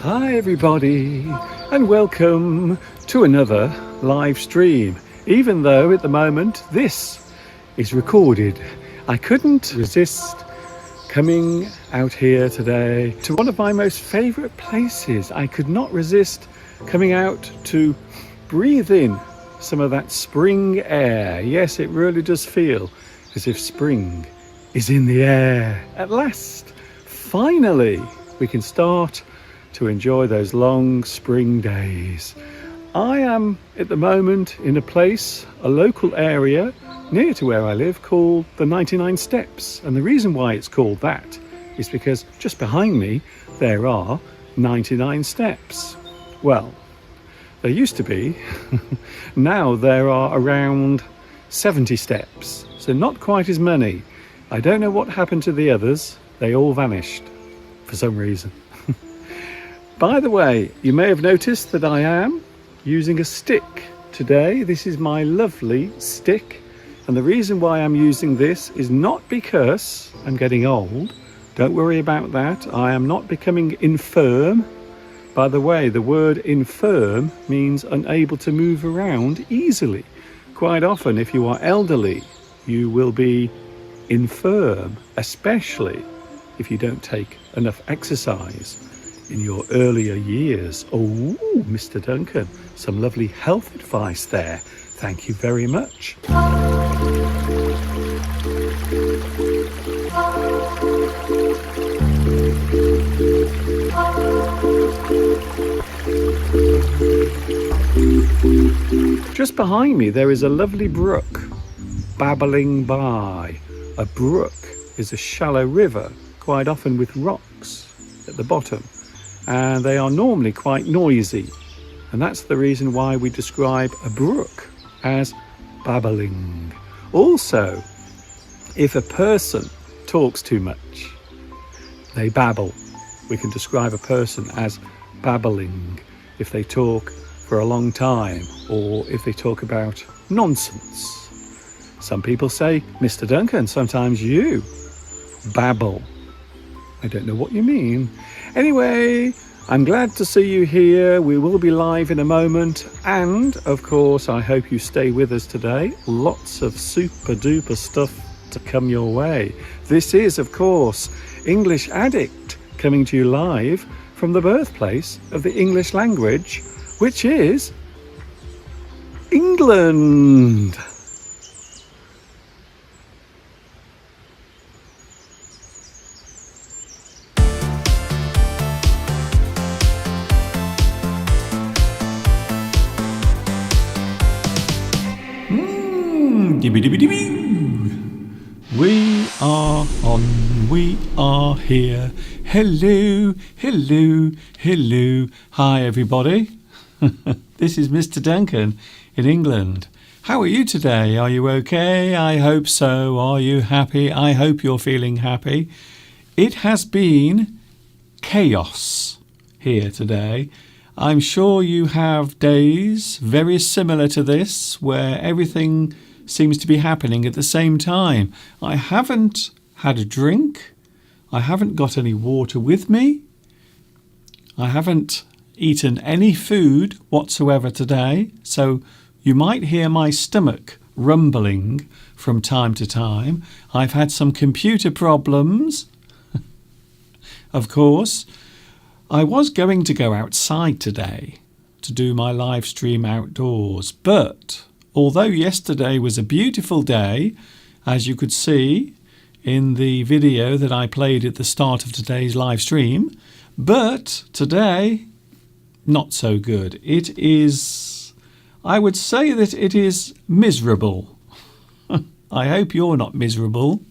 Hi everybody, and welcome to another live stream. Even though at the moment this is recorded, I couldn't resist coming out here today to one of my most favourite places. I could not resist coming out to breathe in some of that spring air. Yes, it really does feel as if spring is in the air. At last, finally, we can start to enjoy those long spring days. I am at the moment in a place, a local area near to where I live, called the 99 Steps. And the reason why it's called that is because just behind me there are 99 steps. Well, there used to be. Now there are around 70 steps, so not quite as many. I don't know what happened to the others. They all vanished for some reason. By the way, you may have noticed that I am using a stick today. This is my lovely stick, and the reason why I'm using this is not because I'm getting old. Don't worry about that. I am not becoming infirm. By the way, the word infirm means unable to move around easily. Quite often, if you are elderly, you will be infirm, especially if you don't take enough exercise in your earlier years. Oh, Mr. Duncan, some lovely health advice there. Thank you very much. Just behind me there is a lovely brook babbling by. A brook is a shallow river, quite often with rocks at the bottom, and they are normally quite noisy, and that's the reason why we describe a brook as babbling. Also, if a person talks too much, they babble. We can describe a person as babbling if they talk for a long time, or if they talk about nonsense. Some people say, Mr. Duncan, sometimes you babble. I don't know what you mean. Anyway, I'm glad to see you here. We will be live in a moment, and of course I hope you stay with us today. Lots of super duper stuff to come your way. This is, of course, English Addict, coming to you live from the birthplace of the English language, which is England. We are on, we are here. Hello, hello, hello. Hi everybody. This is Mr. Duncan in England. How are you today? Are you okay? I hope so. Are you happy? I hope you're feeling happy. It has been chaos here today. I'm sure you have days very similar to this where everything seems to be happening at the same time. I haven't had a drink. I haven't got any water with me. I haven't eaten any food whatsoever today, so you might hear my stomach rumbling from time to time. I've had some computer problems, of course. I was going to go outside today to do my live stream outdoors, but although yesterday was a beautiful day, as you could see in the video that I played at the start of today's live stream. But today, not so good. It is, I would say that it is miserable. I hope you're not miserable,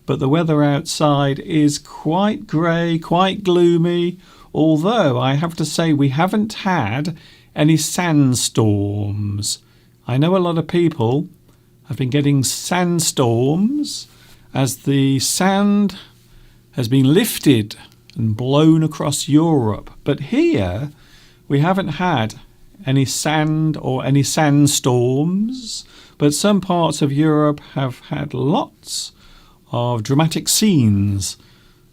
but the weather outside is quite grey, quite gloomy, although I have to say we haven't had any sandstorms. I know a lot of people have been getting sandstorms as the sand has been lifted and blown across Europe, but here we haven't had any sand or any sandstorms, but some parts of Europe have had lots of dramatic scenes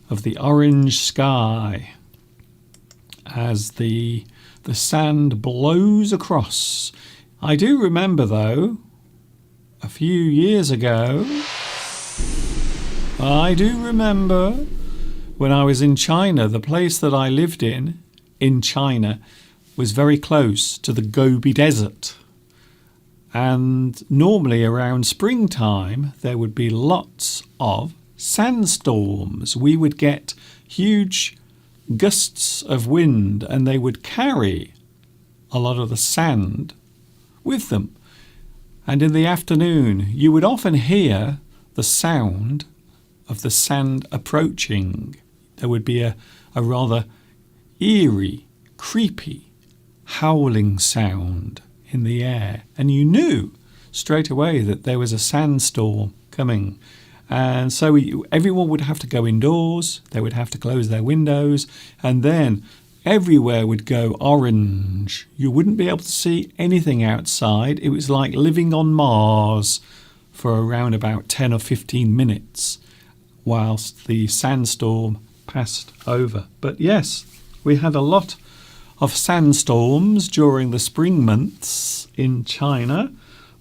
of the orange sky as the sand blows across. I do remember, though, a few years ago, I do remember when I was in China, the place that I lived in China, was very close to the Gobi Desert. And normally around springtime, there would be lots of sandstorms. We would get huge gusts of wind and they would carry a lot of the sand with them. And in the afternoon, you would often hear the sound of the sand approaching. There would be a rather eerie, creepy, howling sound in the air, and you knew straight away that there was a sandstorm coming. And so everyone would have to go indoors, they would have to close their windows, and then everywhere would go orange. You wouldn't be able to see anything outside. It was like living on Mars for around about 10 or 15 minutes whilst the sandstorm passed over. But yes, we had a lot of sandstorms during the spring months in China,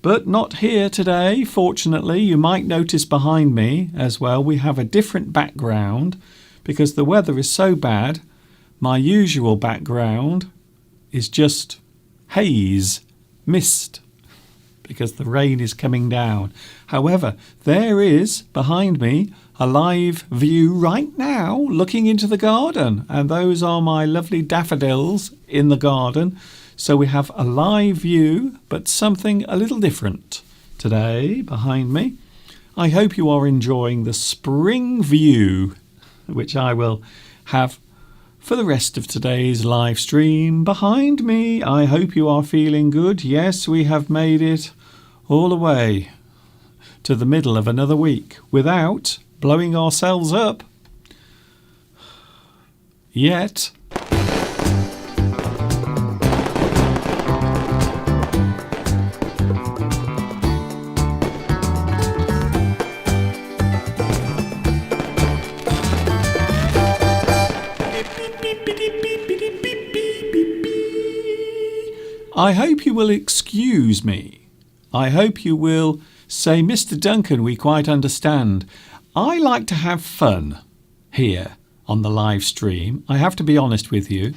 but not here today. Fortunately, you might notice behind me as well, we have a different background because the weather is so bad. My usual background is just haze, mist, because the rain is coming down. However, there is behind me a live view right now looking into the garden, and those are my lovely daffodils in the garden. So we have a live view, but something a little different today behind me. I hope you are enjoying the spring view, which I will have for the rest of today's live stream behind me. I hope you are feeling good. Yes, we have made it all the way to the middle of another week without blowing ourselves up yet. I hope you will excuse me. I hope you will say, Mr. Duncan, we quite understand. I like to have fun here on the live stream. I have to be honest with you.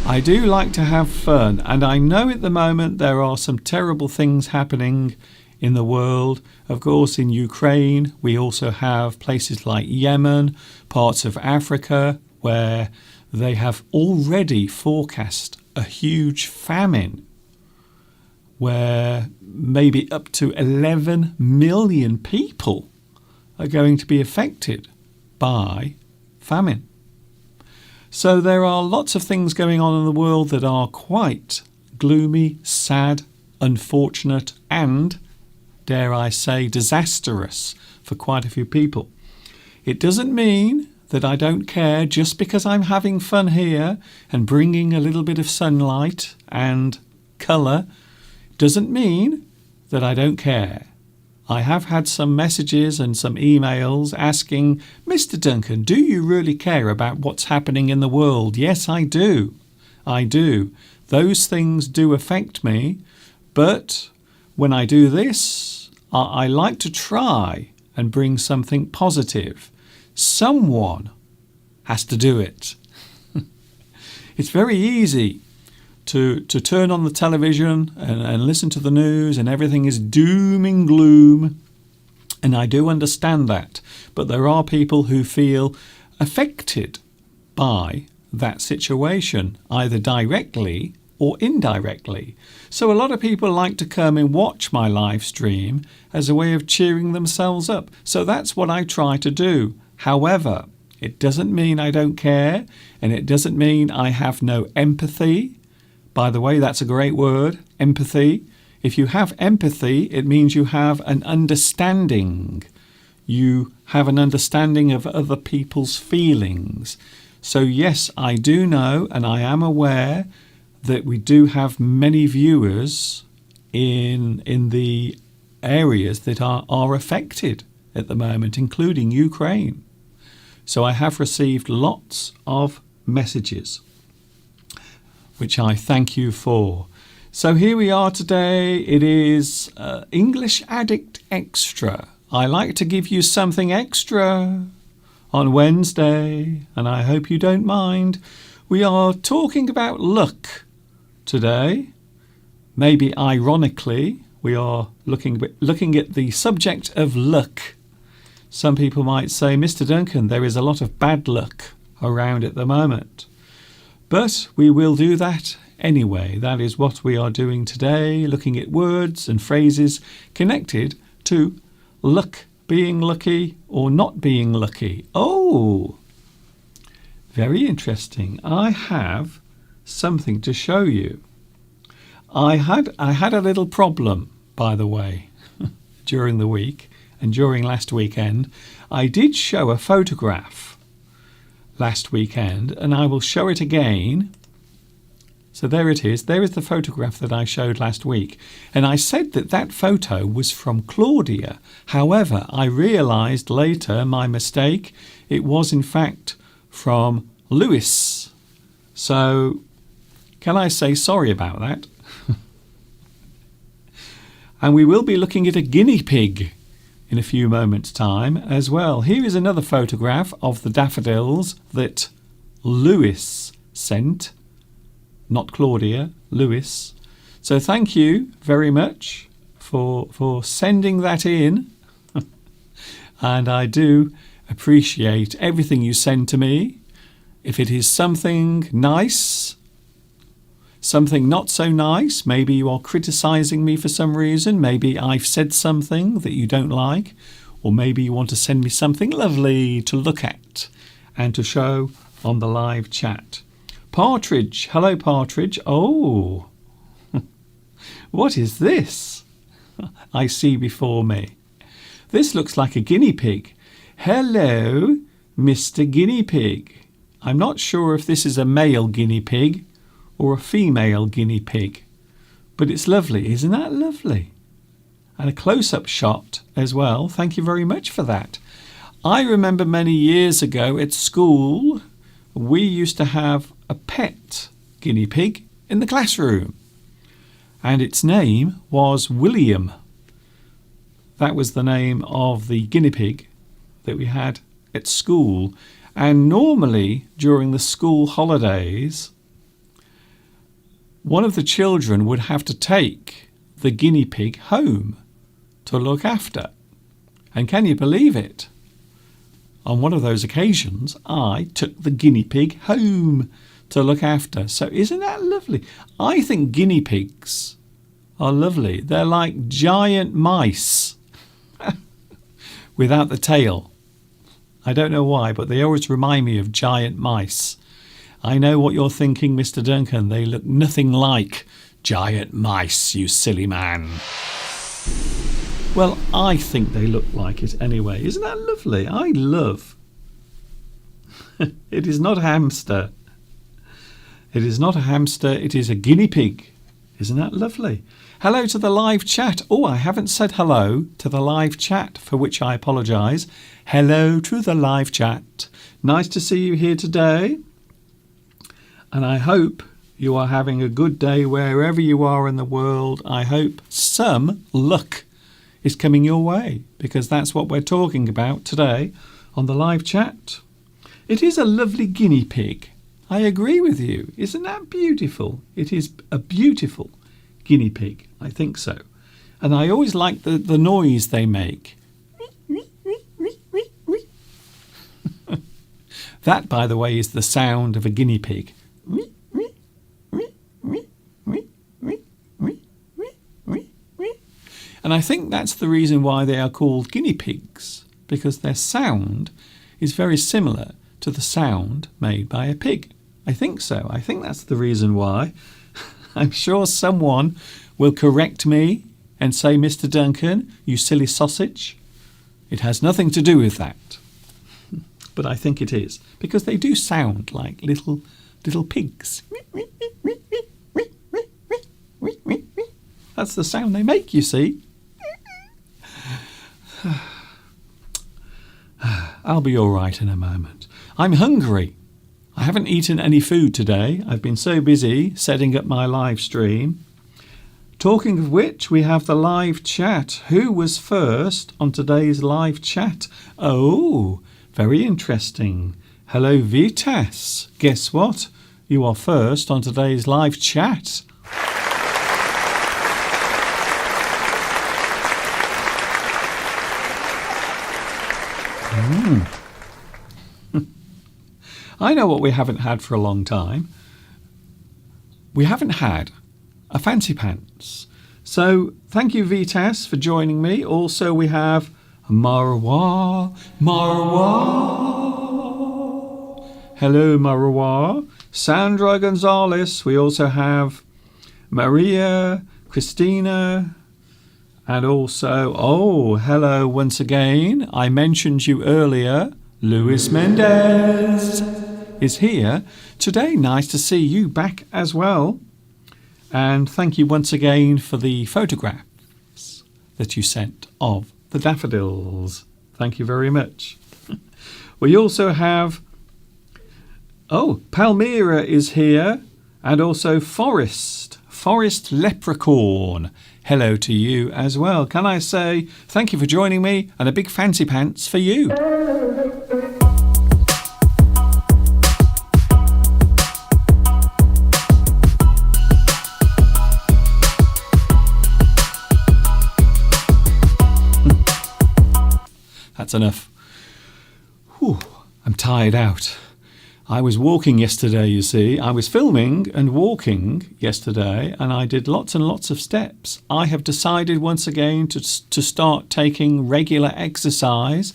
I do like to have fun, and I know at the moment there are some terrible things happening in the world. Of course, in Ukraine, we also have places like Yemen, parts of Africa, where they have already forecast a huge famine, where maybe up to 11 million people are going to be affected by famine. So there are lots of things going on in the world that are quite gloomy, sad, unfortunate, and, dare I say, disastrous for quite a few people. It doesn't mean that I don't care just because I'm having fun here and bringing a little bit of sunlight and colour. Doesn't mean that I don't care. I have had some messages and some emails asking, Mr. Duncan, do you really care about what's happening in the world? Yes, I do. I do. Those things do affect me, but when I do this, I like to try and bring something positive. Someone has to do it. It's very easy to turn on the television and listen to the news and everything is doom and gloom. And I do understand that. But there are people who feel affected by that situation, either directly or indirectly. So a lot of people like to come and watch my live stream as a way of cheering themselves up. So that's what I try to do. However, it doesn't mean I don't care, and it doesn't mean I have no empathy. By the way, that's a great word, empathy. If you have empathy, it means you have an understanding. You have an understanding of other people's feelings. So yes, I do know, and I am aware that we do have many viewers in the areas that are affected at the moment, including Ukraine. So I have received lots of messages, which I thank you for. So here we are today. It is English Addict Extra. I like to give you something extra on Wednesday, and I hope you don't mind. We are talking about luck today. Maybe ironically, we are looking at the subject of luck. Some people might say, Mr. Duncan, there is a lot of bad luck around at the moment. But we will do that anyway. That is what we are doing today, looking at words and phrases connected to luck, being lucky or not being lucky. Oh, very interesting. I have something to show you. I had a little problem, by the way, during the week and during last weekend. I did show a photograph last weekend, and I will show it again. So there it is. There is the photograph that I showed last week. And I said that that photo was from Claudia. However, I realised later my mistake. It was in fact from Lewis. So can I say sorry about that? And we will be looking at a guinea pig in a few moments' time as well. Here is another photograph of the daffodils that Lewis sent. Not Claudia, Lewis. So thank you very much for sending that in. And I do appreciate everything you send to me. If it is something nice, something not so nice, maybe you are criticising me for some reason, maybe I've said something that you don't like, or maybe you want to send me something lovely to look at and to show on the live chat. Partridge, hello Partridge. Oh, what is this I see before me? This looks like a guinea pig. Hello, Mr. Guinea Pig. I'm not sure if this is a male guinea pig or a female guinea pig, but it's lovely. Isn't that lovely? And a close-up shot as well. Thank you very much for that. I remember many years ago at school, we used to have a pet guinea pig in the classroom, and its name was William. That was the name of the guinea pig that we had at school. And normally during the school holidays, one of the children would have to take the guinea pig home to look after. And can you believe it? On one of those occasions, I took the guinea pig home to look after. So isn't that lovely? I think guinea pigs are lovely. They're like giant mice without the tail. I don't know why, but they always remind me of giant mice. I know what you're thinking, Mr. Duncan. They look nothing like giant mice, you silly man. Well, I think they look like it anyway. Isn't that lovely? I love. It is not a hamster. It is not a hamster. It is a guinea pig. Isn't that lovely? Hello to the live chat. Oh, I haven't said hello to the live chat, for which I apologise. Hello to the live chat. Nice to see you here today. And I hope you are having a good day wherever you are in the world. I hope some luck is coming your way, because that's what we're talking about today on the live chat. It is a lovely guinea pig. I agree with you. Isn't that beautiful? It is a beautiful guinea pig. I think so. And I always like the noise they make. That, by the way, is the sound of a guinea pig. And I think that's the reason why they are called guinea pigs, because their sound is very similar to the sound made by a pig. I think so. I think that's the reason why. I'm sure someone will correct me and say, Mr. Duncan, you silly sausage. It has nothing to do with that. But I think it is, because they do sound like little pigs. That's the sound they make, you see. I'll be all right in a moment. I'm hungry. I haven't eaten any food today. I've been so busy setting up my live stream. Talking of which, we have the live chat. Who was first on today's live chat? Oh, very interesting. Hello, Vitas. Guess what? You are first on today's live chat. I know what we haven't had for a long time. We haven't had a fancy pants. So thank you, Vitas, for joining me. Also, we have Marwa. Hello, Marwa. Sandra Gonzalez. We also have Maria, Christina, and also, oh, hello once again. I mentioned you earlier. Luis Mendez is here today. Nice to see you back as well. And thank you once again for the photographs that you sent of the daffodils. Thank you very much. We also have, Palmyra is here, and also Forest Leprechaun. Hello to you as well. Can I say thank you for joining me, and a big fancy pants for you. That's enough. Whew, I'm tired out. I was walking yesterday, you see. I was filming and walking yesterday, and I did lots and lots of steps. I have decided once again to start taking regular exercise.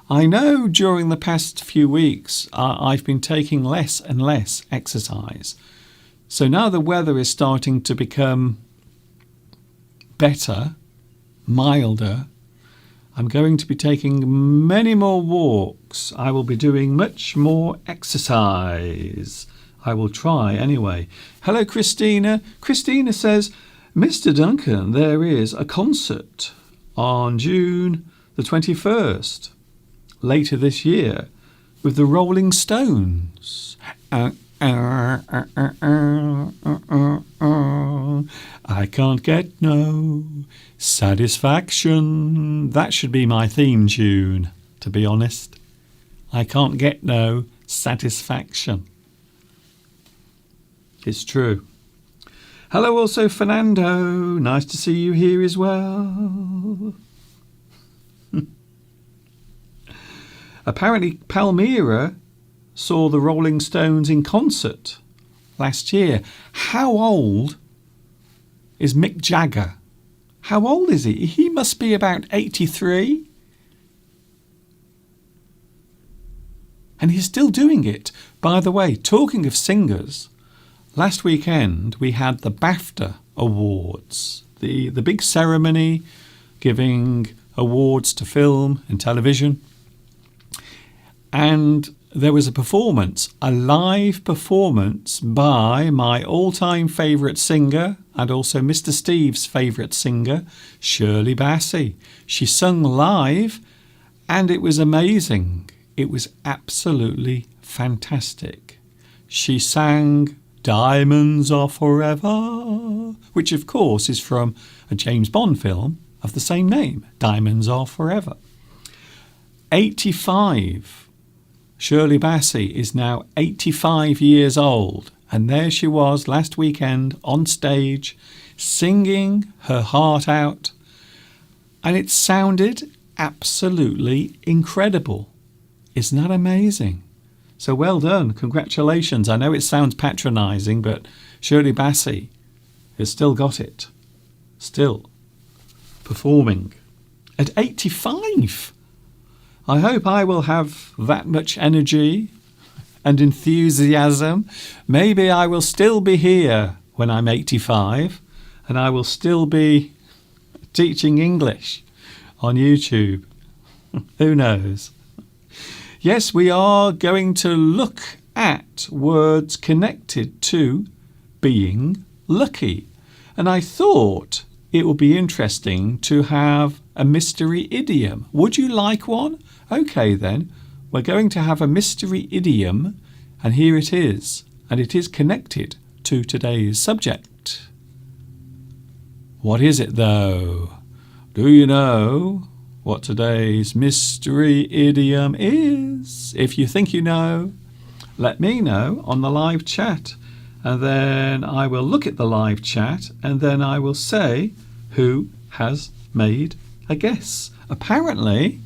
I know during the past few weeks I've been taking less and less exercise. So now the weather is starting to become better, milder, I'm going to be taking many more walks. I will be doing much more exercise. I will try anyway. Hello, Christina. Christina says, Mr. Duncan, there is a concert on June the 21st, later this year, with the Rolling Stones. I can't get no satisfaction. That should be my theme tune, to be honest. I can't get no satisfaction. It's true. Hello also, Fernando. Nice to see you here as well. Apparently, Palmyra saw the Rolling Stones in concert last year. How old is Mick Jagger? How old is he? He must be about 83. And he's still doing it. By the way, talking of singers, last weekend we had the BAFTA Awards, the big ceremony giving awards to film and television. And there was a performance, a live performance by my all-time favourite singer and also Mr. Steve's favourite singer, Shirley Bassey. She sung live and it was amazing. It was absolutely fantastic. She sang Diamonds Are Forever, which of course is from a James Bond film of the same name, Diamonds Are Forever. 85. Shirley Bassey is now 85 years old, and there she was last weekend on stage singing her heart out, and it sounded absolutely incredible. Isn't that amazing? So well done. Congratulations. I know it sounds patronising, but Shirley Bassey has still got it. Still performing at 85. I hope I will have that much energy and enthusiasm. Maybe I will still be here when I'm 85 and I will still be teaching English on YouTube. Who knows? Yes, we are going to look at words connected to being lucky. And I thought it would be interesting to have a mystery idiom. Would you like one? Okay then, we're going to have a mystery idiom, and here it is. And it is connected to today's subject. What is it though? Do you know what today's mystery idiom is? If you think you know, let me know on the live chat, and then I will look at the live chat and then I will say who has made a guess. Apparently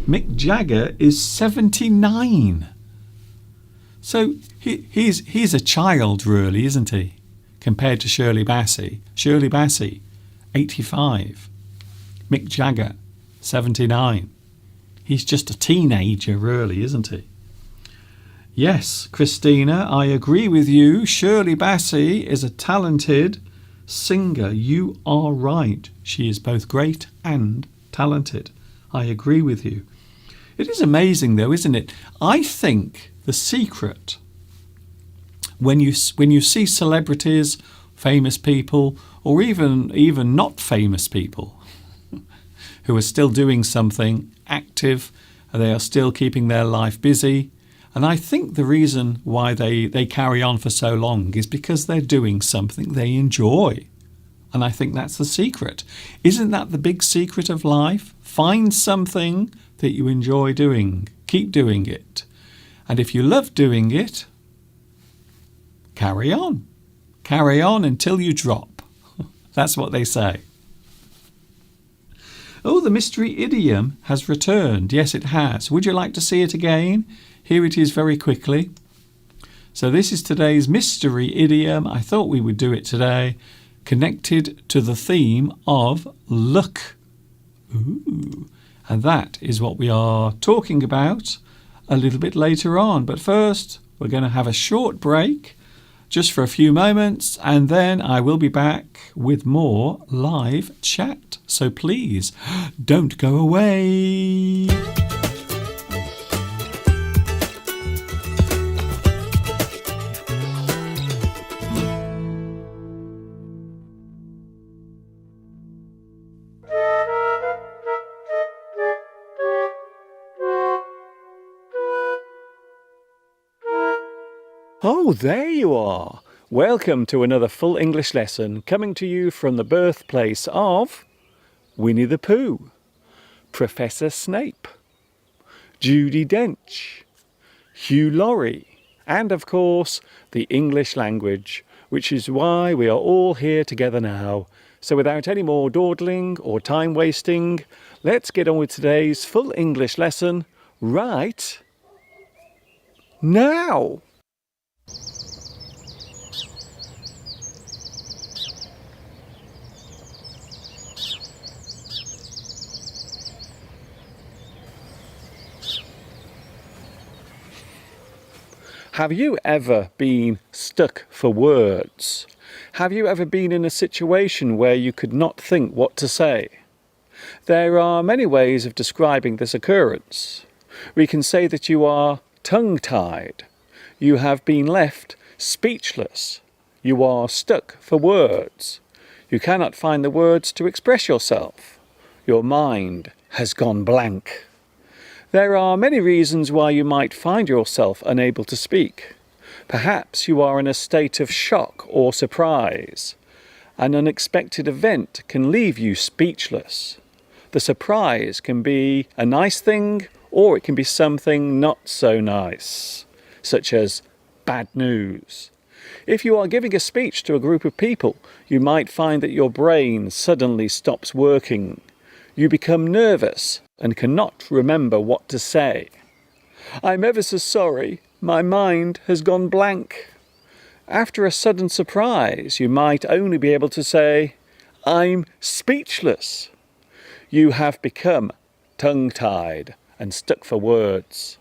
Mick Jagger is 79. So he's a child really, isn't he? Compared to Shirley Bassey. Shirley Bassey, 85. Mick Jagger, 79. He's just a teenager, really, isn't he? Yes, Christina, I agree with you. Shirley Bassey is a talented singer. You are right. She is both great and talented. I agree with you. It is amazing, though, isn't it? I think the secret, when you see celebrities, famous people, or even not famous people who are still doing something active, they are still keeping their life busy, and I think the reason why they carry on for so long is because they're doing something they enjoy. And I think that's the secret. Isn't that the big secret of life? Find something that you enjoy doing. Keep doing it. And if you love doing it, carry on. Carry on until you drop. That's what they say. Oh, the mystery idiom has returned. Yes, it has. Would you like to see it again? Here it is very quickly. So this is today's mystery idiom. I thought we would do it today, connected to the theme of luck. Ooh. And that is what we are talking about a little bit later on. But first, we're going to have a short break just for a few moments, and then I will be back with more live chat. So please, don't go away. Oh, there you are. Welcome to another full English lesson coming to you from the birthplace of Winnie the Pooh, Professor Snape, Judi Dench, Hugh Laurie, and of course the English language, which is why we are all here together now. So without any more dawdling or time wasting, let's get on with today's full English lesson right now. Have you ever been stuck for words? Have you ever been in a situation where you could not think what to say? There are many ways of describing this occurrence. We can say that you are tongue-tied. You have been left speechless. You are stuck for words. You cannot find the words to express yourself. Your mind has gone blank. There are many reasons why you might find yourself unable to speak. Perhaps you are in a state of shock or surprise. An unexpected event can leave you speechless. The surprise can be a nice thing, or it can be something not so nice, such as bad news. If you are giving a speech to a group of people, you might find that your brain suddenly stops working. You become nervous and cannot remember what to say. I'm ever so sorry, my mind has gone blank. After a sudden surprise, you might only be able to say, I'm speechless. You have become tongue-tied and stuck for words.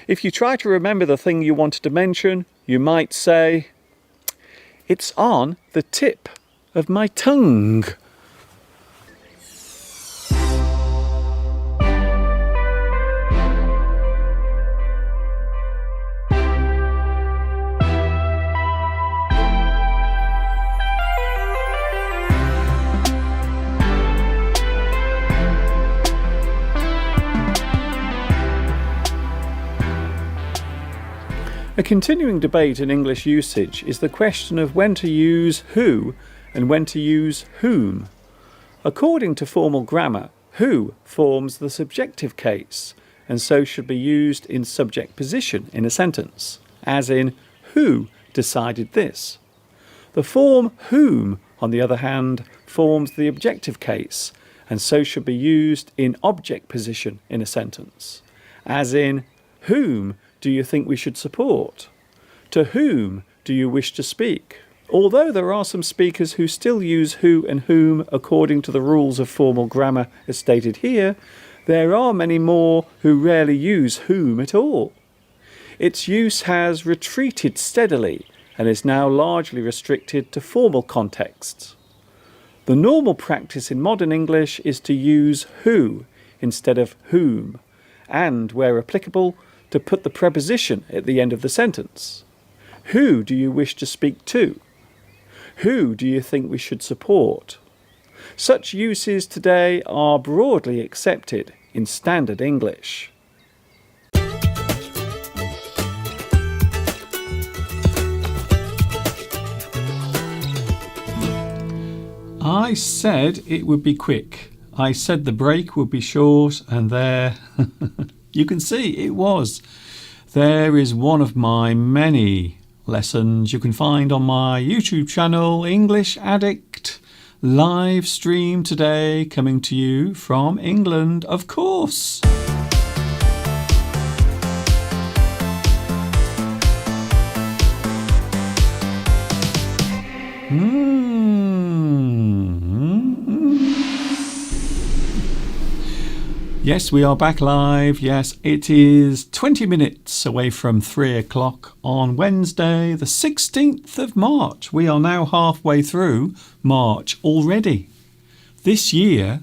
If you try to remember the thing you wanted to mention, you might say, it's on the tip of my tongue. A continuing debate in English usage is the question of when to use who and when to use whom. According to formal grammar, who forms the subjective case and so should be used in subject position in a sentence, as in, who decided this? The form whom, on the other hand, forms the objective case and so should be used in object position in a sentence, as in, whom do you think we should support? To whom do you wish to speak? Although there are some speakers who still use who and whom according to the rules of formal grammar as stated here, there are many more who rarely use whom at all. Its use has retreated steadily and is now largely restricted to formal contexts. The normal practice in modern English is to use who instead of whom, and, where applicable, to put the preposition at the end of the sentence. Who do you wish to speak to? Who do you think we should support? Such uses today are broadly accepted in standard English. I said it would be quick. I said the break would be short, and there you can see it was. There is one of my many lessons you can find on my YouTube channel, English Addict, live stream today, coming to you from England, of course. Yes, we are back live. Yes, it is 20 minutes away from 3 o'clock on Wednesday, the 16th of March. We are now halfway through March already. This year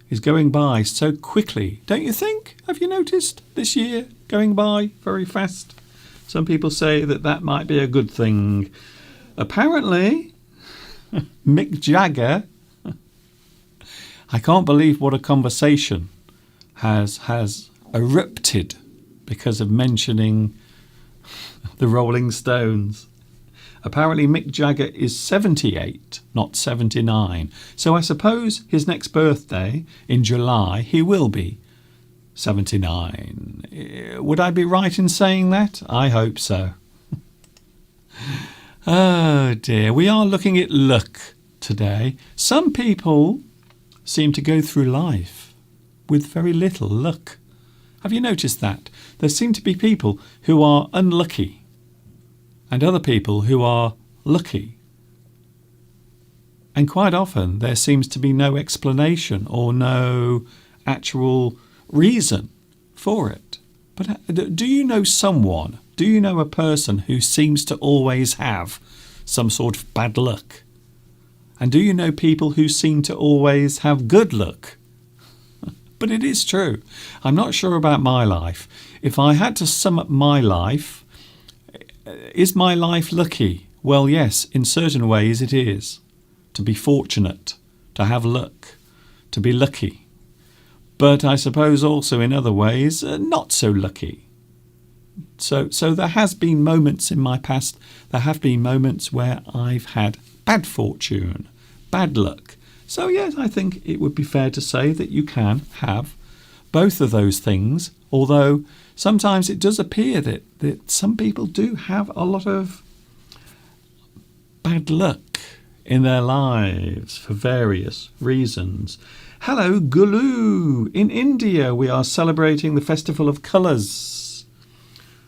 is going by so quickly, don't you think? Have you noticed this year going by very fast? Some people say that that might be a good thing. Apparently, Mick Jagger, I can't believe what a conversation has erupted because of mentioning the Rolling Stones. Apparently Mick Jagger is 78, not 79. So I suppose his next birthday in July he will be 79. Would I be right in saying that? I hope so. Oh dear, we are looking at luck today. Some people seem to go through life with very little luck. Have you noticed that? There seem to be people who are unlucky and other people who are lucky. And quite often there seems to be no explanation or no actual reason for it. But do you know someone, do you know a person who seems to always have some sort of bad luck? And do you know people who seem to always have good luck? But it is true. I'm not sure about my life. If I had to sum up my life, is my life lucky? Well, yes, in certain ways it is. To be fortunate, to have luck, to be lucky. But I suppose also in other ways, not so lucky. So there has been moments in my past, there have been moments where I've had bad fortune, bad luck. So yes, I think it would be fair to say that you can have both of those things, although sometimes it does appear that some people do have a lot of bad luck in their lives for various reasons. Hello, Gulu. In India, we are celebrating the festival of colours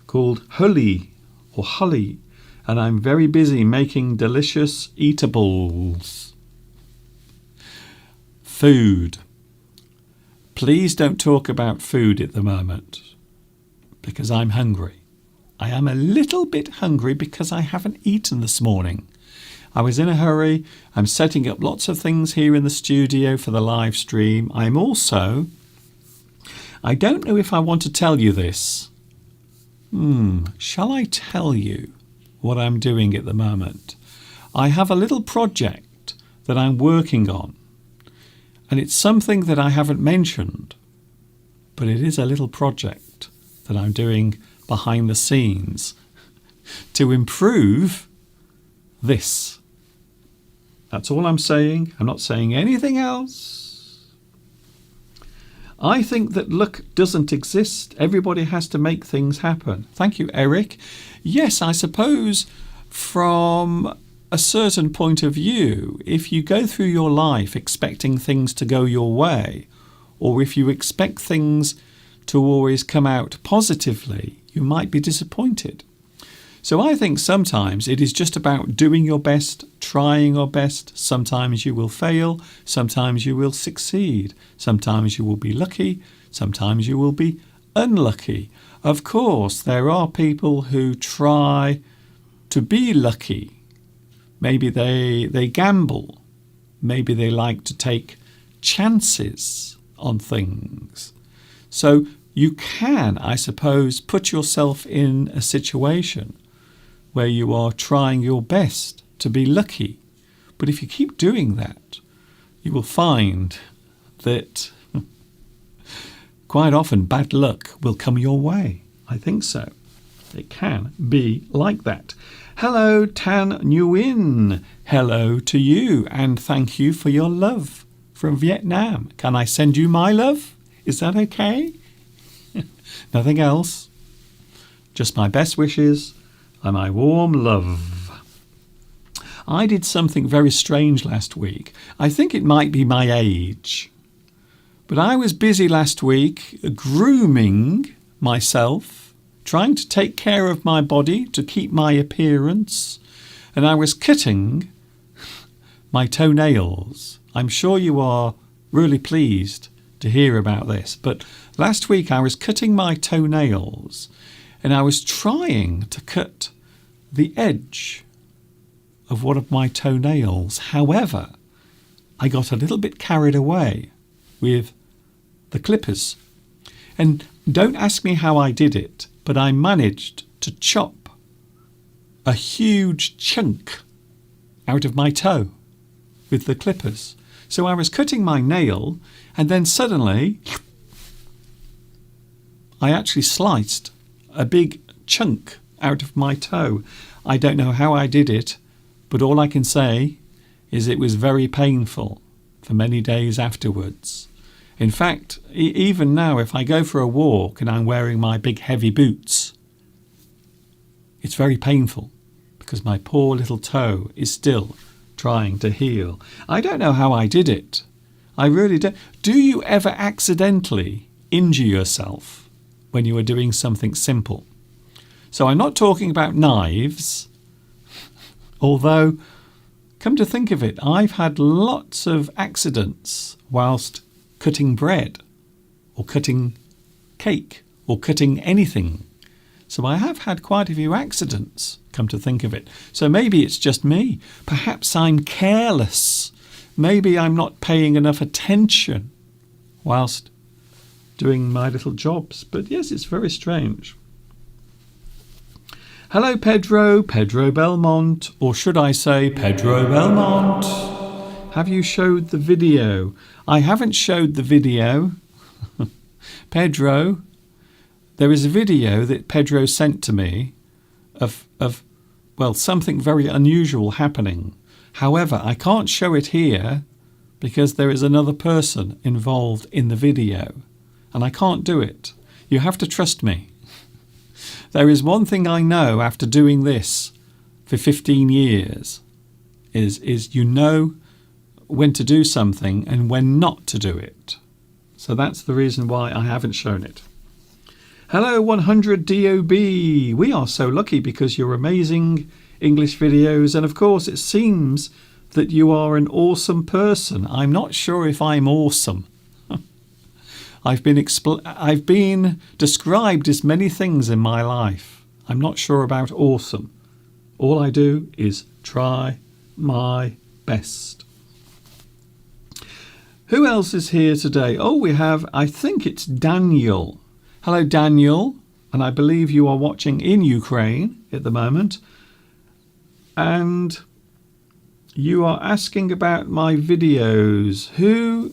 called Holi or Holi, and I'm very busy making delicious eatables. Food. Please don't talk about food at the moment because I'm hungry. I am a little bit hungry because I haven't eaten this morning. I was in a hurry. I'm setting up lots of things here in the studio for the live stream. I don't know if I want to tell you this. Shall I tell you what I'm doing at the moment? I have a little project that I'm working on, and it's something that I haven't mentioned, but it is a little project that I'm doing behind the scenes to improve this. That's all I'm saying. I'm not saying anything else. I think that luck doesn't exist. Everybody has to make things happen. Thank you, Eric. Yes, I suppose from a certain point of view, if you go through your life expecting things to go your way, or if you expect things to always come out positively, you might be disappointed. So I think sometimes it is just about doing your best, trying your best. Sometimes you will fail, sometimes you will succeed, sometimes you will be lucky, sometimes you will be unlucky. Of course, there are people who try to be lucky. Maybe they gamble. Maybe they like to take chances on things. So you can, I suppose, put yourself in a situation where you are trying your best to be lucky. But if you keep doing that, you will find that quite often bad luck will come your way. I think so. It can be like that. Hello, Tan Nguyen. Hello to you, and thank you for your love from Vietnam. Can I send you my love? Is that okay? Nothing else. Just my best wishes and my warm love. I did something very strange last week. I think it might be my age. But I was busy last week grooming myself, trying to take care of my body to keep my appearance, and I was cutting my toenails. I'm sure you are really pleased to hear about this, but last week I was cutting my toenails and I was trying to cut the edge of one of my toenails. However, I got a little bit carried away with the clippers. And don't ask me how I did it, but I managed to chop a huge chunk out of my toe with the clippers. So I was cutting my nail, and then suddenly I actually sliced a big chunk out of my toe. I don't know how I did it, but all I can say is it was very painful for many days afterwards. In fact, even now, if I go for a walk and I'm wearing my big heavy boots, it's very painful because my poor little toe is still trying to heal. I don't know how I did it. I really don't. Do you ever accidentally injure yourself when you are doing something simple? So I'm not talking about knives, although, come to think of it, I've had lots of accidents whilst cutting bread or cutting cake or cutting anything. So I have had quite a few accidents, come to think of it. So maybe it's just me. Perhaps I'm careless. Maybe I'm not paying enough attention whilst doing my little jobs. But yes, it's very strange. Hello, Pedro Belmont, or should I say Pedro Belmont? Have you showed the video? I haven't showed the video. Pedro, there is a video that Pedro sent to me of something very unusual happening. However, I can't show it here because there is another person involved in the video, and I can't do it. You have to trust me. There is one thing I know after doing this for 15 years is you know when to do something and when not to do it. So that's the reason why I haven't shown it. Hello 100 DOB. We are so lucky because you're amazing English videos, and of course it seems that you are an awesome person. I'm not sure if I'm awesome. I've been described as many things in my life. I'm not sure about awesome. All I do is try my best. Who else is here today? Oh, we have, I think it's Daniel. Hello, Daniel. And I believe you are watching in Ukraine at the moment. And you are asking about my videos. Who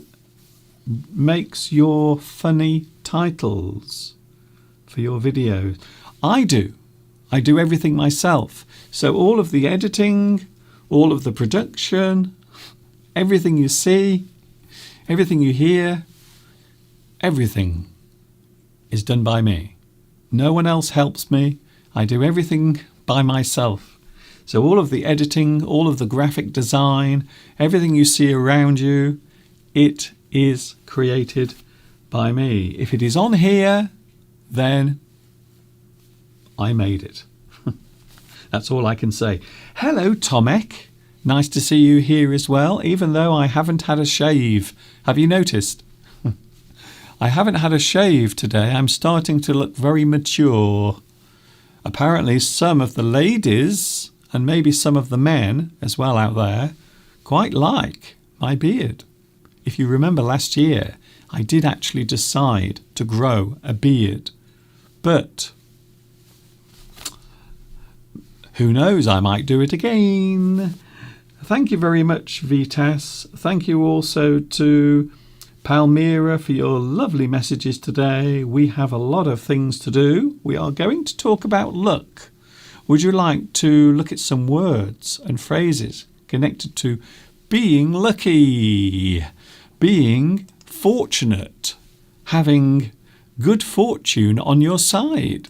makes your funny titles for your videos? I do. I do everything myself. So all of the editing, all of the production, everything you see, everything you hear, everything is done by me. No one else helps me. I do everything by myself. So all of the editing, all of the graphic design, everything you see around you, it is created by me. If it is on here, then I made it. That's all I can say. Hello, Tomek. Nice to see you here as well, even though I haven't had a shave. Have you noticed? I haven't had a shave today. I'm starting to look very mature. Apparently some of the ladies, and maybe some of the men as well out there, quite like my beard. If you remember last year, I did actually decide to grow a beard. But who knows, I might do it again. Thank you very much, Vitas. Thank you also to Palmyra for your lovely messages today. We have a lot of things to do. We are going to talk about luck. Would you like to look at some words and phrases connected to being lucky, being fortunate, having good fortune on your side?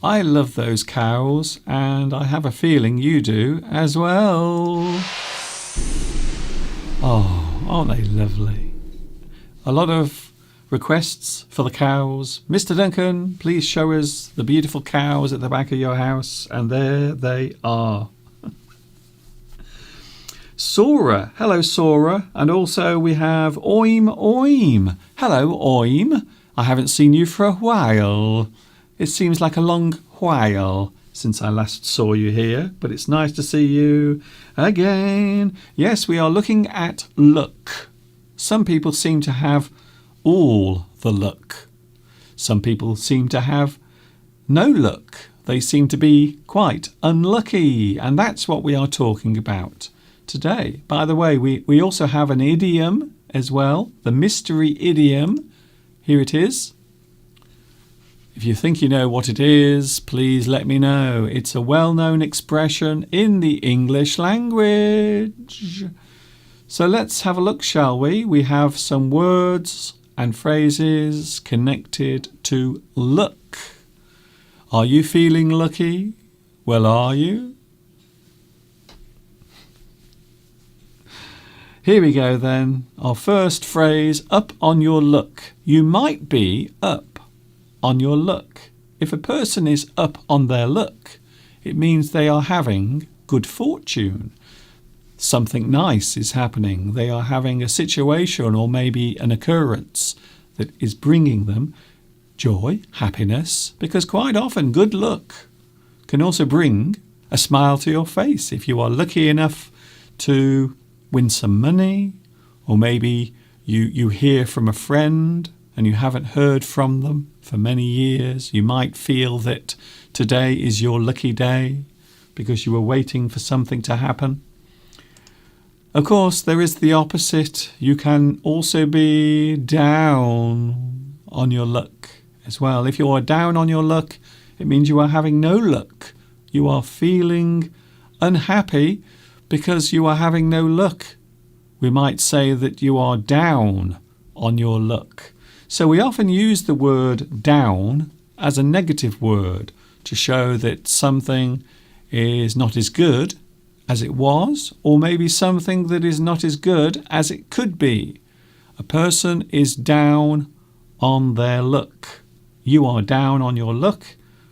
I love those cows, and I have a feeling you do as well. Oh, aren't they lovely? A lot of requests for the cows. Mr. Duncan, please show us the beautiful cows at the back of your house. And there they are. Sora. Hello, Sora. And also we have Oim Oim. Hello, Oim. I haven't seen you for a while. It seems like a long while since I last saw you here, but it's nice to see you again. Yes, we are looking at luck. Some people seem to have all the luck. Some people seem to have no luck. They seem to be quite unlucky, and that's what we are talking about today. By the way, we also have an idiom as well, the mystery idiom. Here it is. If you think you know what it is, please let me know. It's a well-known expression in the English language. So let's have a look, shall we? We have some words and phrases connected to luck. Are you feeling lucky? Well, are you? Here we go then. Our first phrase, up on your luck. You might be up on your luck. If a person is up on their luck, it means they are having good fortune. Something nice is happening. They are having a situation or maybe an occurrence that is bringing them joy, happiness, because quite often good luck can also bring a smile to your face. If you are lucky enough to win some money, or maybe you hear from a friend and you haven't heard from them for many years, you might feel that today is your lucky day because you were waiting for something to happen. Of course, there is the opposite. You can also be down on your luck as well. If you are down on your luck, it means you are having no luck. You are feeling unhappy because you are having no luck. We might say that you are down on your luck. So we often use the word down as a negative word to show that something is not as good as it was, or maybe something that is not as good as it could be. A person is down on their luck. You are down on your luck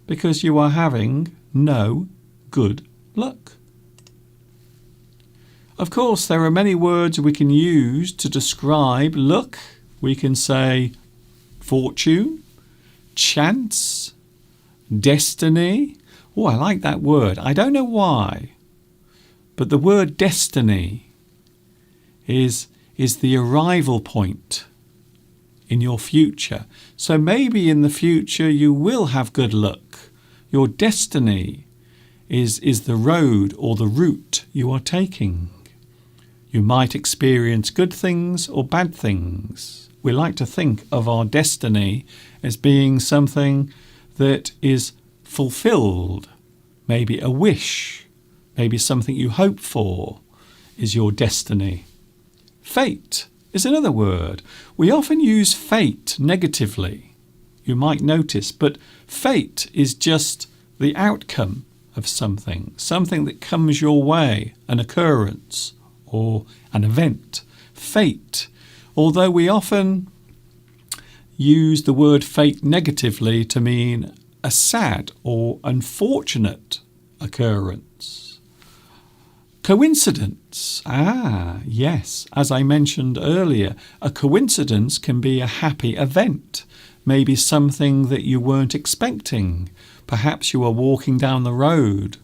because you are having no good luck. Of course, there are many words we can use to describe luck. We can say fortune, chance, destiny. Oh, I like that word. I don't know why, but the word destiny is the arrival point in your future. So maybe in the future you will have good luck. Your destiny is the road or the route you are taking. You might experience good things or bad things. We like to think of our destiny as being something that is fulfilled. Maybe a wish, maybe something you hope for is your destiny. Fate is another word. We often use fate negatively, you might notice, but fate is just the outcome of something that comes your way, an occurrence or an event. Fate. Although we often use the word fate negatively to mean a sad or unfortunate occurrence. Coincidence. Yes, as I mentioned earlier, a coincidence can be a happy event, maybe something that you weren't expecting. Perhaps you are walking down the road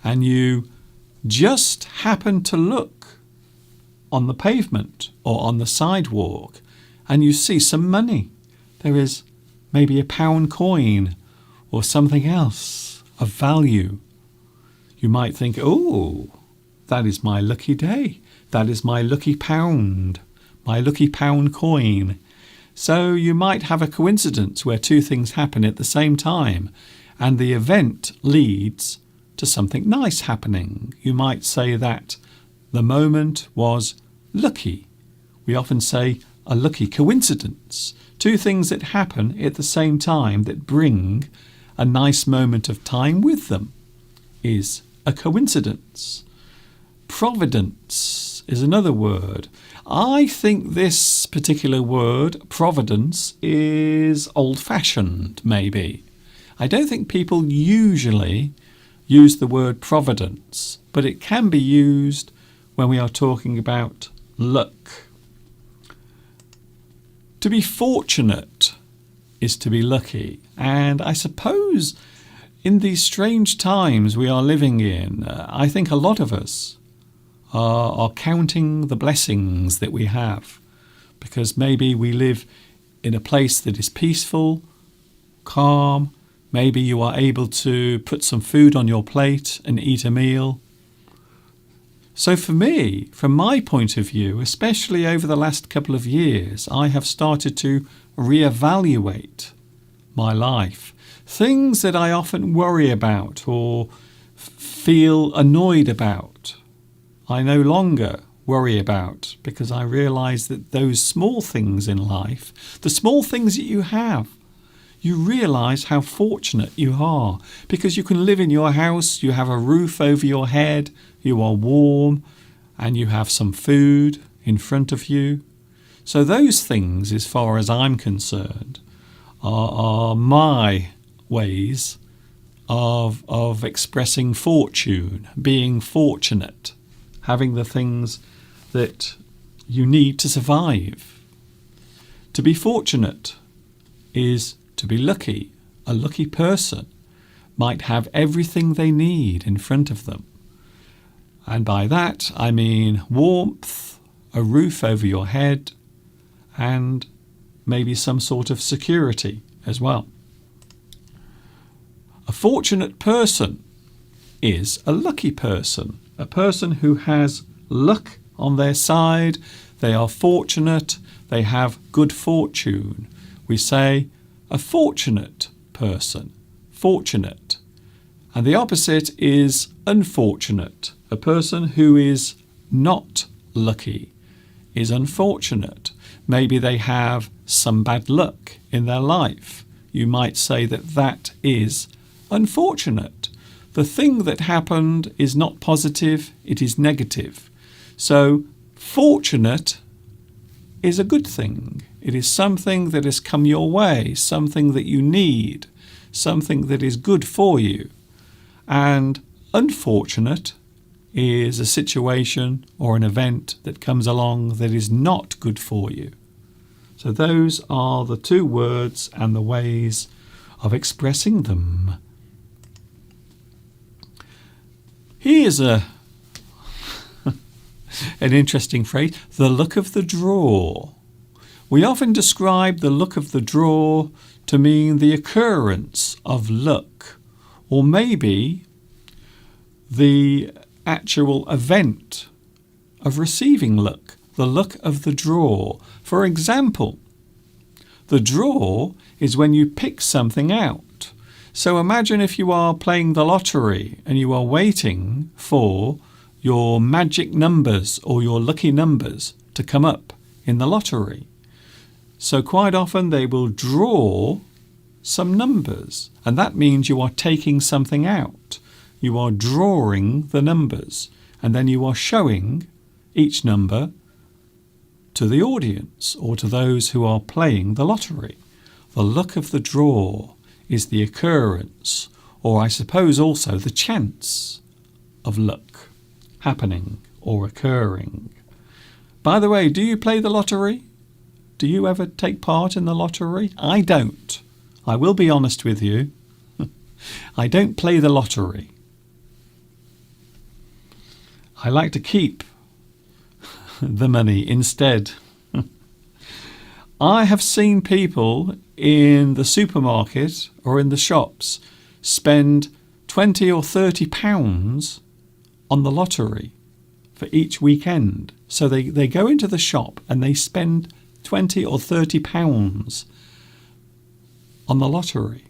and you just happen to look on the pavement or on the sidewalk and you see some money. There is maybe a pound coin or something else of value. You might think, oh, that is my lucky day. That is my lucky pound coin. So you might have a coincidence where two things happen at the same time and the event leads to something nice happening. You might say that the moment was lucky. We often say a lucky coincidence. Two things that happen at the same time that bring a nice moment of time with them is a coincidence. Providence is another word. I think this particular word, providence, is old-fashioned, maybe. I don't think people usually use the word providence, but it can be used when we are talking about luck. To be fortunate is to be lucky, and I suppose in these strange times we are living in, I think a lot of us are counting the blessings that we have, because maybe we live in a place that is peaceful, calm. Maybe you are able to put some food on your plate and eat a meal. So for me, from my point of view, especially over the last couple of years, I have started to reevaluate my life. Things that I often worry about or feel annoyed about, I no longer worry about, because I realise that those small things in life, the small things that you have, you realise how fortunate you are, because you can live in your house, you have a roof over your head, you are warm, and you have some food in front of you. So those things, as far as I'm concerned, are my ways of expressing fortune, being fortunate, having the things that you need to survive. To be fortunate is to be lucky. A lucky person might have everything they need in front of them. And by that I mean warmth, a roof over your head, and maybe some sort of security as well. A fortunate person is a lucky person, a person who has luck on their side. They are fortunate, they have good fortune. We say a fortunate person, fortunate. And the opposite is unfortunate. A person who is not lucky is unfortunate. Maybe they have some bad luck in their life. You might say that that is unfortunate. The thing that happened is not positive, it is negative. So fortunate is a good thing. It is something that has come your way, something that you need, something that is good for you. And unfortunate is a situation or an event that comes along that is not good for you. So those are the two words and the ways of expressing them. Here's an interesting phrase, the luck of the draw. We often describe the luck of the draw to mean the occurrence of luck, or maybe the actual event of receiving luck, the luck of the draw. For example, the draw is when you pick something out. So imagine if you are playing the lottery and you are waiting for your magic numbers or your lucky numbers to come up in the lottery. So quite often they will draw some numbers, and that means you are taking something out. You are drawing the numbers, and then you are showing each number to the audience or to those who are playing the lottery. The luck of the draw is the occurrence, or I suppose also the chance of luck happening or occurring. By the way, do you play the lottery? Do you ever take part in the lottery? I don't. I will be honest with you. I don't play the lottery. I like to keep the money instead. I have seen people in the supermarket or in the shops spend 20 or 30 pounds on the lottery for each weekend. So they go into the shop and they spend 20 or 30 pounds on the lottery.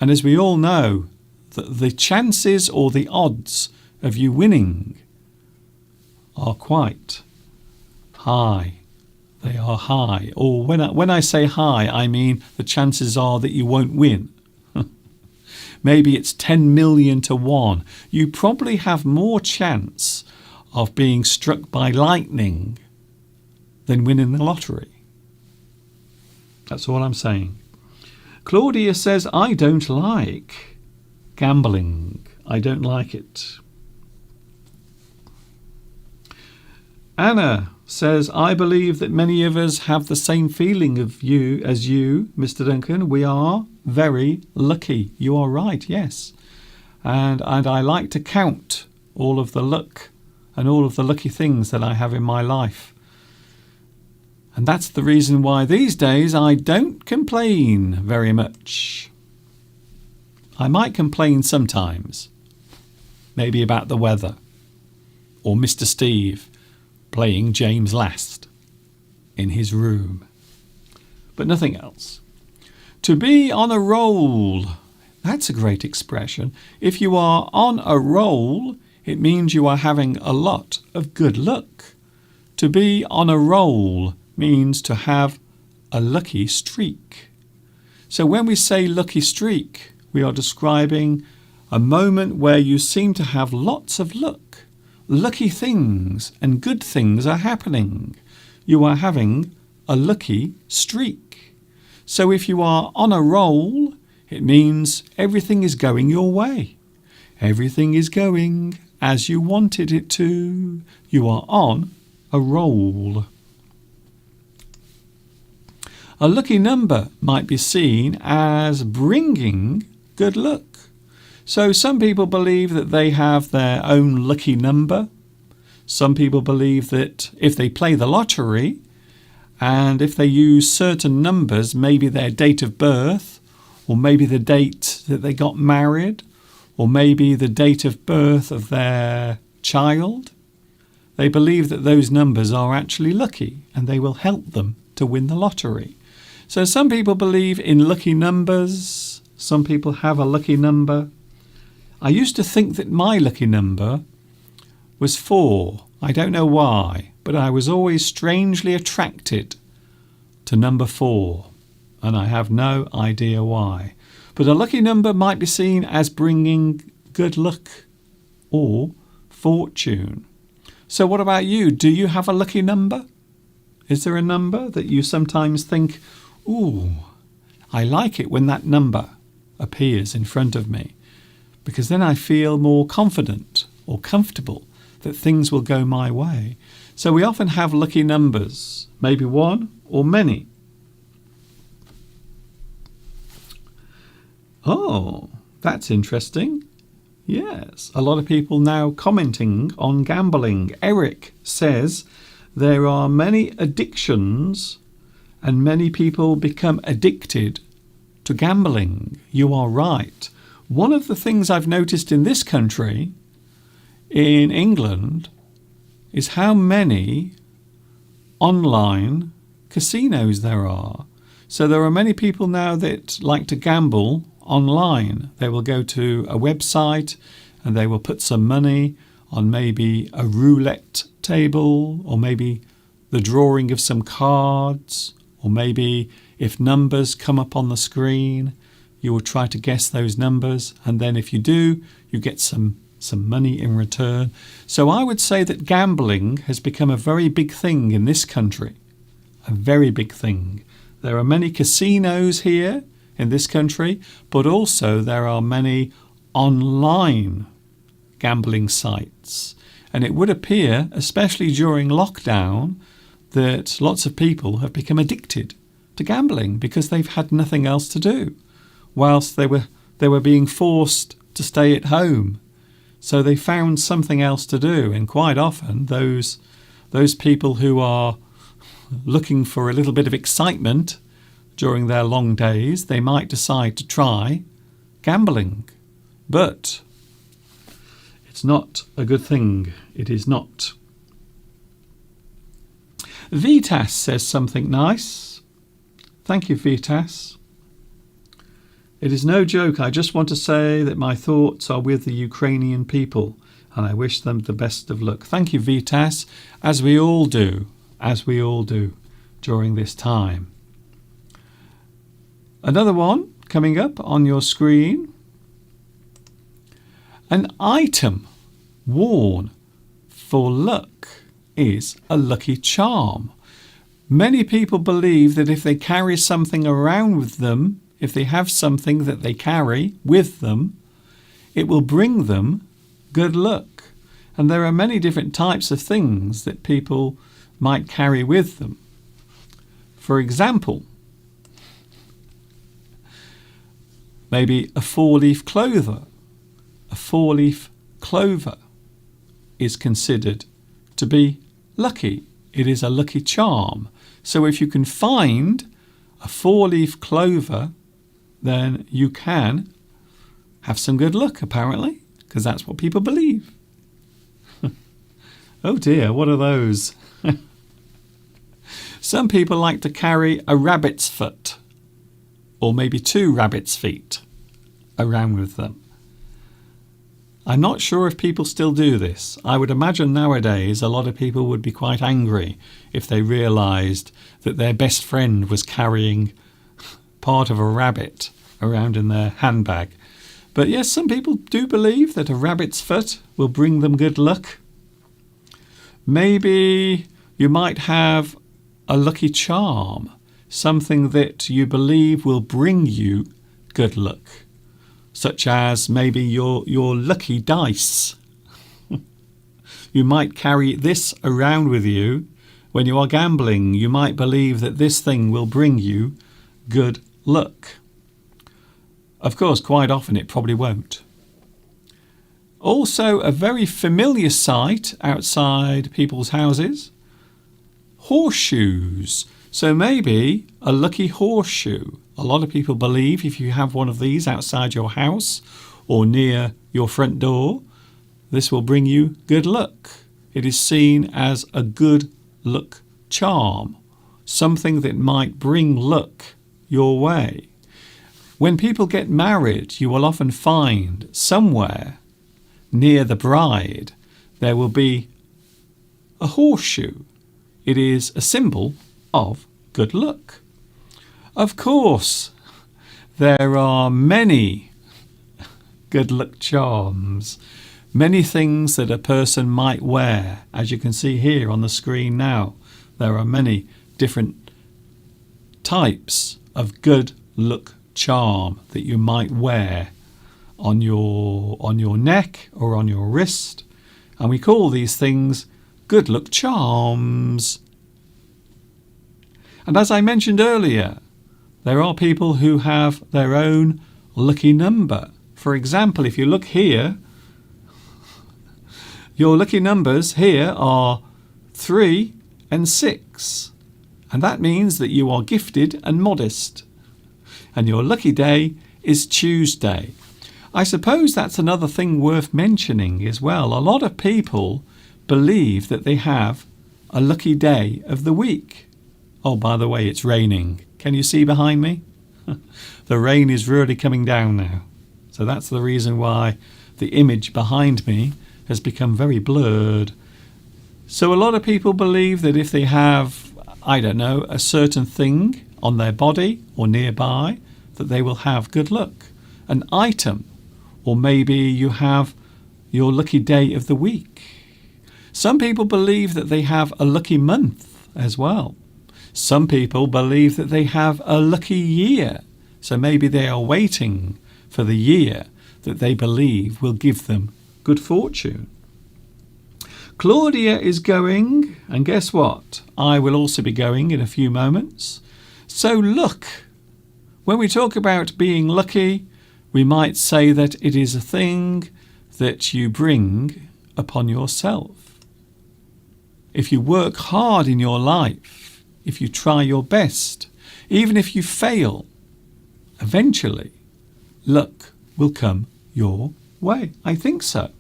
And as we all know, the chances or the odds of you winning are quite high. They are high. Or when I say high, I mean the chances are that you won't win. Maybe it's 10 million to 1. You probably have more chance of being struck by lightning than winning the lottery. That's all I'm saying. Claudia says, I don't like gambling. I don't like it. Anna says, I believe that many of us have the same feeling of you as you, Mr. Duncan. We are very lucky. You are right, yes. And I like to count all of the luck and all of the lucky things that I have in my life. And that's the reason why these days I don't complain very much. I might complain sometimes, maybe about the weather, or Mr. Steve playing James Last in his room, but nothing else. To be on a roll, that's a great expression. If you are on a roll, it means you are having a lot of good luck. To be on a roll means to have a lucky streak. So when we say lucky streak, we are describing a moment where you seem to have lots of luck. Lucky things and good things are happening. You are having a lucky streak. So if you are on a roll, it means everything is going your way. Everything is going as you wanted it to. You are on a roll. A lucky number might be seen as bringing good luck. So some people believe that they have their own lucky number. Some people believe that if they play the lottery and if they use certain numbers, maybe their date of birth, or maybe the date that they got married, or maybe the date of birth of their child, they believe that those numbers are actually lucky and they will help them to win the lottery. So some people believe in lucky numbers. Some people have a lucky number. I used to think that my lucky number was 4. I don't know why, but I was always strangely attracted to number 4, and I have no idea why. But a lucky number might be seen as bringing good luck or fortune. So what about you? Do you have a lucky number? Is there a number that you sometimes think, ooh, I like it when that number appears in front of me, because then I feel more confident or comfortable that things will go my way. So we often have lucky numbers, maybe one or many. Oh, that's interesting. Yes, a lot of people now commenting on gambling. Eric says there are many addictions and many people become addicted to gambling. You are right. One of the things I've noticed in this country, in England, is how many online casinos there are. So there are many people now that like to gamble online. They will go to a website and they will put some money on maybe a roulette table, or maybe the drawing of some cards, or maybe if numbers come up on the screen, you will try to guess those numbers, and then if you do, you get some money in return. So I would say that gambling has become a very big thing in this country. A very big thing. There are many casinos here in this country, but also there are many online gambling sites. And it would appear, especially during lockdown, that lots of people have become addicted to gambling because they've had nothing else to do whilst they were being forced to stay at home. So they found something else to do, and quite often those people who are looking for a little bit of excitement during their long days, they might decide to try gambling. But it's not a good thing. It is not. Vitas says something nice. Thank you, Vitas. It is no joke. I just want to say that my thoughts are with the Ukrainian people and I wish them the best of luck. Thank you, Vitas, as we all do during this time. Another one coming up on your screen. An item worn for luck is a lucky charm. Many people believe that if they carry something around with them, if they have something that they carry with them, it will bring them good luck. And there are many different types of things that people might carry with them. For example, maybe a 4-leaf clover. A 4-leaf clover is considered to be lucky. It is a lucky charm. So if you can find a 4-leaf clover, then you can have some good luck, apparently, because that's what people believe. Oh dear, what are those? Some people like to carry a rabbit's foot, or maybe 2 rabbit's feet around with them. I'm not sure if people still do this. I would imagine nowadays a lot of people would be quite angry if they realised that their best friend was carrying part of a rabbit around in their handbag. But yes, some people do believe that a rabbit's foot will bring them good luck. Maybe you might have a lucky charm, something that you believe will bring you good luck, such as maybe your lucky dice. You might carry this around with you when you are gambling. You might believe that this thing will bring you good luck. Of course, quite often it probably won't. Also, a very familiar sight outside people's houses, horseshoes. So maybe a lucky horseshoe. A lot of people believe if you have one of these outside your house or near your front door, this will bring you good luck. It is seen as a good luck charm, something that might bring luck your way. When people get married, you will often find somewhere near the bride there will be a horseshoe. It is a symbol of good luck. Of course, there are many good luck charms, many things that a person might wear. As you can see here on the screen now, there are many different types of good luck charm that you might wear on your neck or on your wrist, and we call these things good luck charms. And as I mentioned earlier, there are people who have their own lucky number. For example, if you look here, your lucky numbers here are 3 and 6, and that means that you are gifted and modest. And your lucky day is Tuesday. I suppose that's another thing worth mentioning as well. A lot of people believe that they have a lucky day of the week. Oh, by the way, it's raining. Can you see behind me? The rain is really coming down now. So that's the reason why the image behind me has become very blurred. So a lot of people believe that if they have, I don't know, a certain thing on their body or nearby, that they will have good luck. An item, or maybe you have your lucky day of the week. Some people believe that they have a lucky month as well. Some people believe that they have a lucky year. So maybe they are waiting for the year that they believe will give them good fortune. Claudia is going, and guess what? I will also be going in a few moments. So luck. When we talk about being lucky, we might say that it is a thing that you bring upon yourself. If you work hard in your life, if you try your best, even if you fail, eventually luck will come your way. I think so.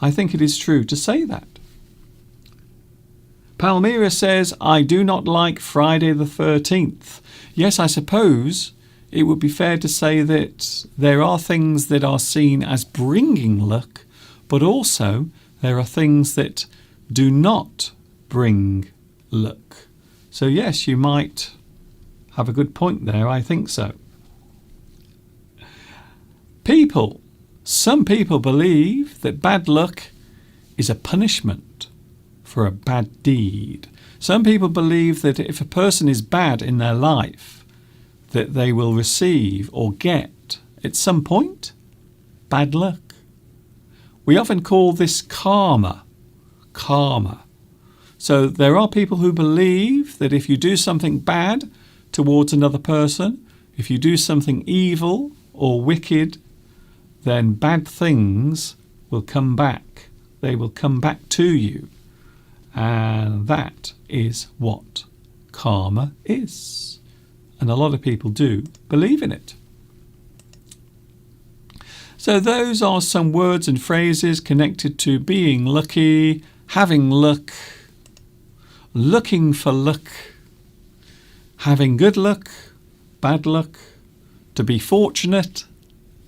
I think it is true to say that. Palmyra says, I do not like Friday the 13th. Yes, I suppose it would be fair to say that there are things that are seen as bringing luck, but also there are things that do not bring luck. So yes, you might have a good point there. I think so. Some people believe that bad luck is a punishment for a bad deed. Some people believe that if a person is bad in their life, that they will receive or get, at some point, bad luck. We often call this karma. Karma. So there are people who believe that if you do something bad towards another person, if you do something evil or wicked, then bad things will come back. They will come back to you. And that is what karma is. And a lot of people do believe in it. So those are some words and phrases connected to being lucky, having luck, looking for luck, having good luck, bad luck, to be fortunate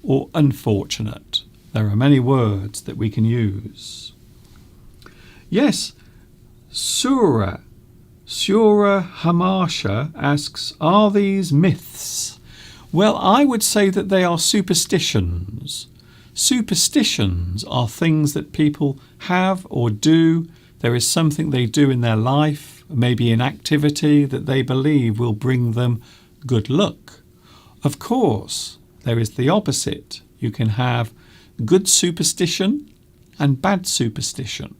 or unfortunate. There are many words that we can use. Yes, Surah Hamasha asks, are these myths? Well, I would say that they are superstitions. Superstitions are things that people have or do. There is something they do in their life, maybe an activity that they believe will bring them good luck. Of course, there is the opposite. You can have good superstition and bad superstition.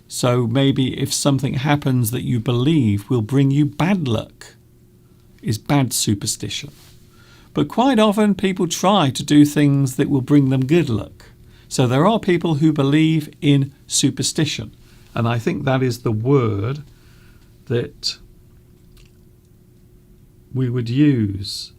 So maybe if something happens that you believe will bring you bad luck, is bad superstition. But quite often people try to do things that will bring them good luck. So there are people who believe in superstition. And I think that is the word that we would use.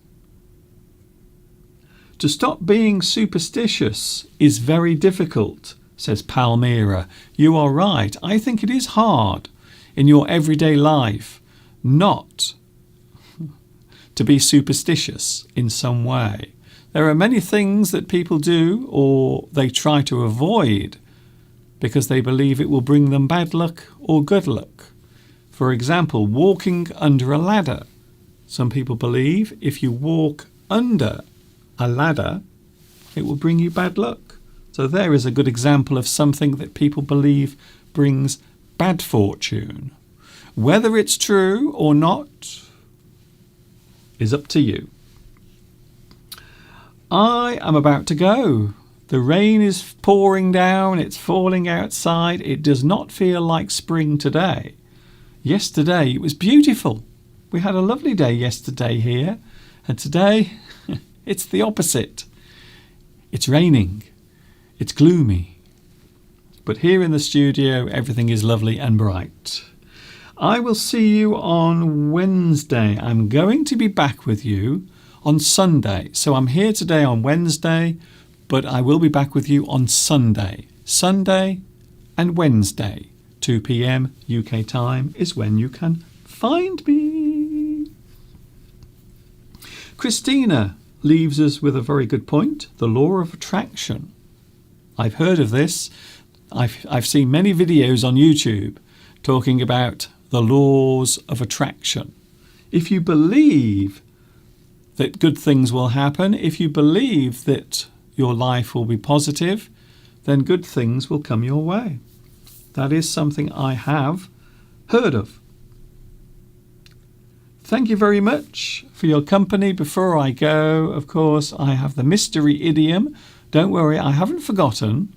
To stop being superstitious is very difficult, says Palmyra. You are right. I think it is hard in your everyday life not to be superstitious in some way. There are many things that people do or they try to avoid because they believe it will bring them bad luck or good luck. For example, walking under a ladder. Some people believe if you walk under a ladder, it will bring you bad luck. So there is a good example of something that people believe brings bad fortune. Whether it's true or not is up to you. I am about to go. The rain is pouring down, it's falling outside. It does not feel like spring today. Yesterday it was beautiful. We had a lovely day yesterday here, and today it's the opposite. It's raining. It's gloomy. But here in the studio, everything is lovely and bright. I will see you on Wednesday. I'm going to be back with you on Sunday. So I'm here today on Wednesday, but I will be back with you on Sunday. Sunday and Wednesday, 2 p.m. UK time is when you can find me. Christina leaves us with a very good point, the law of attraction. I've heard of this. I've seen many videos on YouTube talking about the laws of attraction. If you believe that good things will happen, if you believe that your life will be positive, then good things will come your way. That is something I have heard of. Thank you very much for your company. Before I go, of course, I have the mystery idiom. Don't worry, I haven't forgotten.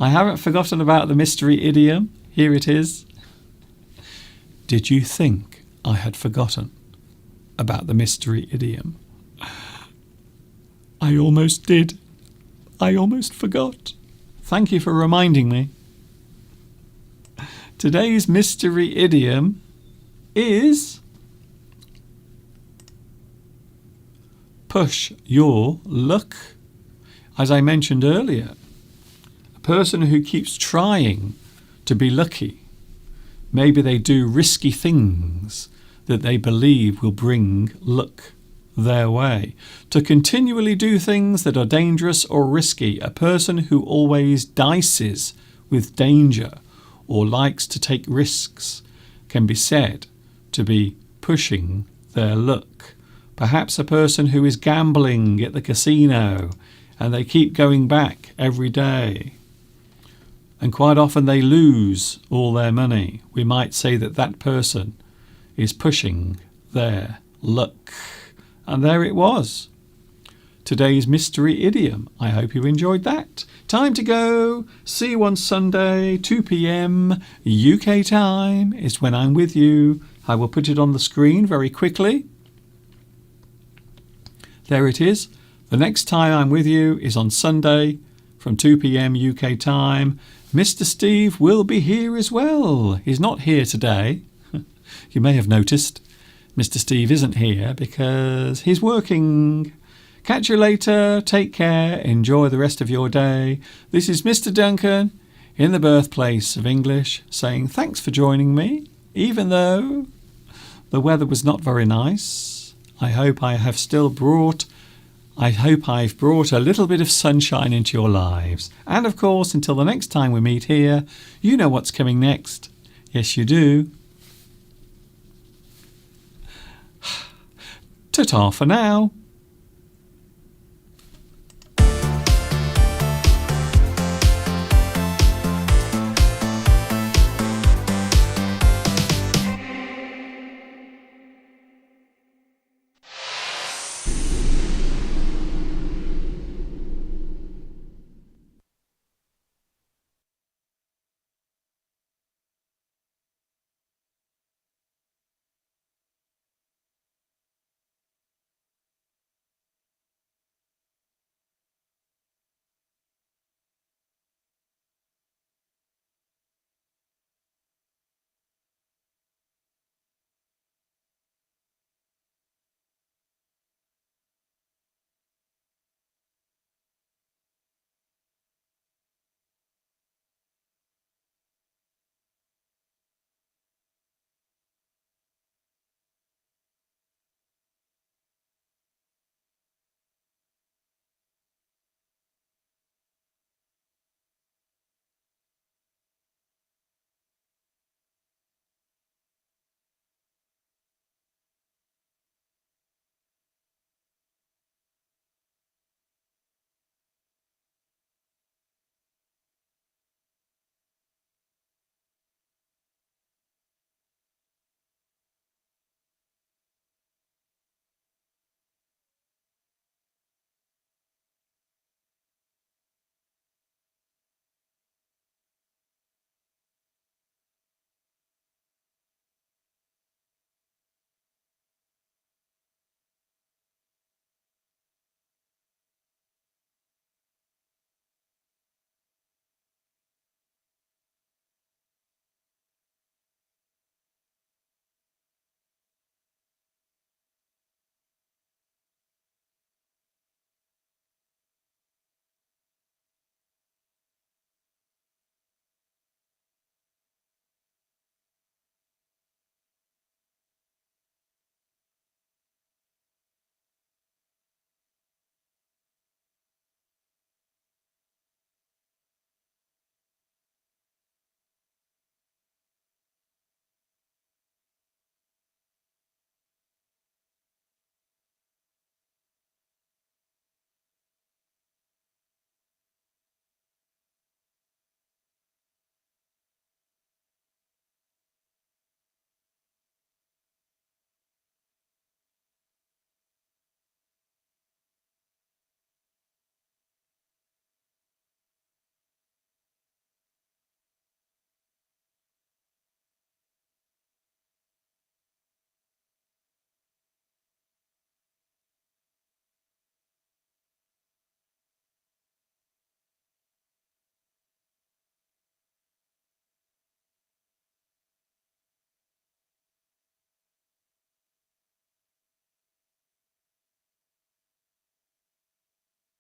I haven't forgotten about the mystery idiom. Here it is. Did you think I had forgotten about the mystery idiom? I almost did. I almost forgot. Thank you for reminding me. Today's mystery idiom is push your luck. As I mentioned earlier, a person who keeps trying to be lucky, maybe they do risky things that they believe will bring luck their way. To continually do things that are dangerous or risky, a person who always dices with danger or likes to take risks can be said to be pushing their luck. Perhaps a person who is gambling at the casino and they keep going back every day and quite often they lose all their money. We might say that that person is pushing their luck. And there it was. Today's mystery idiom. I hope you enjoyed that. Time to go. See you on Sunday, 2 p.m. UK time is when I'm with you. I will put it on the screen very quickly. There it is. The next time I'm with you is on Sunday from 2 p.m. UK time. Mr. Steve will be here as well. He's not here today. You may have noticed Mr. Steve isn't here because he's working. Catch you later. Take care. Enjoy the rest of your day. This is Mr. Duncan in the birthplace of English saying thanks for joining me, even though the weather was not very nice. I hope I have still brought I hope I've brought a little bit of sunshine into your lives. And of course, until the next time we meet here, you know what's coming next. Yes, you do. Ta-ta for now.